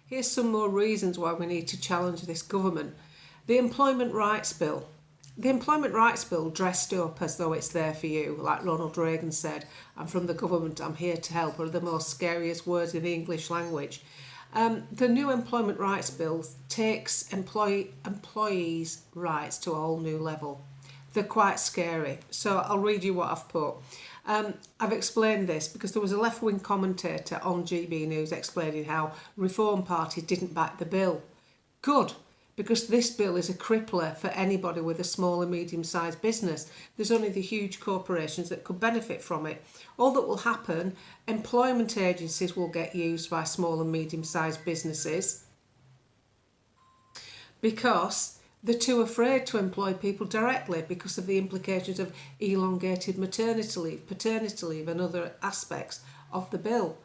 Here's some more reasons why we need to challenge this government. The Employment Rights Bill. The Employment Rights Bill dressed up as though it's there for you, like Ronald Reagan said, "I'm from the government, I'm here to help," are the most scariest words in the English language. The new Employment Rights Bill takes employees' rights to a whole new level. They're quite scary. So I'll read you what I've put. I've explained this because there was a left-wing commentator on GB News explaining how Reform Party didn't back the bill. Good, because this bill is a crippler for anybody with a small and medium-sized business. There's only the huge corporations that could benefit from it. All that will happen, employment agencies will get used by small and medium-sized businesses because they're too afraid to employ people directly because of the implications of elongated maternity leave, paternity leave and other aspects of the bill.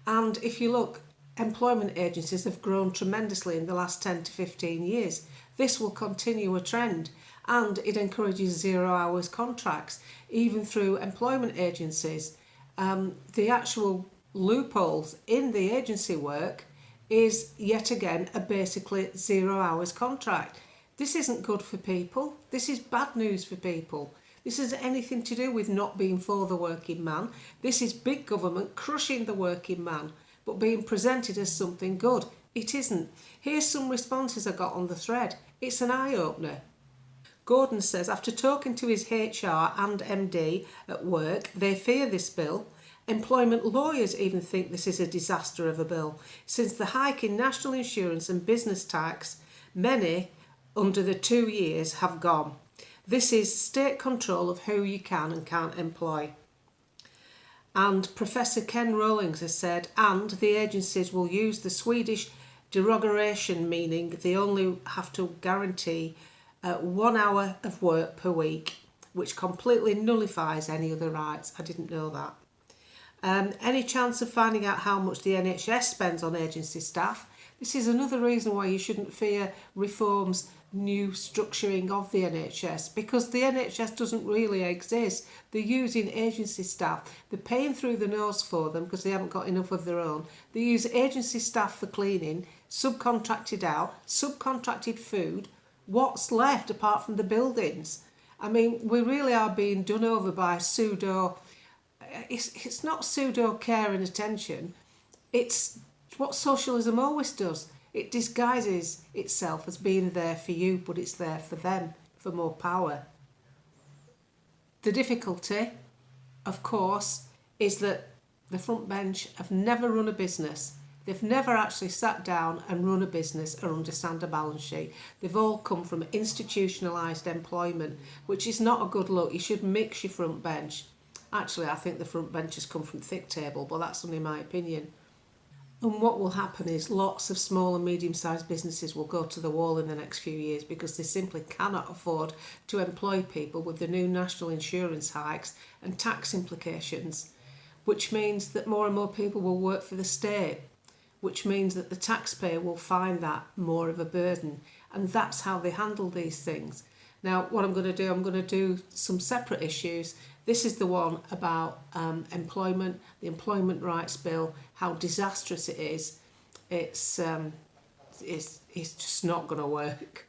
And if you look, employment agencies have grown tremendously in the last 10 to 15 years. This will continue a trend, and it encourages 0 hours contracts, even through employment agencies. The actual loopholes in the agency work is yet again a basically 0 hours contract. This isn't good for people. This is bad news for people. This has anything to do with not being for the working man. This is big government crushing the working man, but being presented as something good. It isn't. Here's some responses I got on the thread. It's an eye-opener. Gordon says, after talking to his HR and MD at work, they fear this bill. Employment lawyers even think this is a disaster of a bill. Since the hike in national insurance and business tax, many under the 2 years have gone. This is state control of who you can and can't employ. And Professor Ken Rowlings has said, and the agencies will use the Swedish derogation, meaning they only have to guarantee 1 hour of work per week, which completely nullifies any other rights. I didn't know that. Any chance of finding out how much the NHS spends on agency staff? This is another reason why you shouldn't fear reforms, new structuring of the NHS, because the NHS doesn't really exist. They're using agency staff. They're paying through the nose for them because they haven't got enough of their own. They use agency staff for cleaning, subcontracted out, subcontracted food. What's left apart from the buildings? I mean, we really are being done over by pseudo... It's not pseudo care and attention. It's what socialism always does. It disguises itself as being there for you, but it's there for them, for more power. The difficulty, of course, is that the front bench have never run a business. They've never actually sat down and run a business or understand a balance sheet. They've all come from institutionalised employment, which is not a good look. You should mix your front bench. Actually, I think the front benches come from thick table, but that's only my opinion. And what will happen is lots of small and medium-sized businesses will go to the wall in the next few years because they simply cannot afford to employ people with the new national insurance hikes and tax implications, which means that more and more people will work for the state, which means that the taxpayer will find that more of a burden. And that's how they handle these things. Now, what I'm going to do some separate issues. This is the one about employment, the Employment Rights Bill, how disastrous it is. It's just not going to work.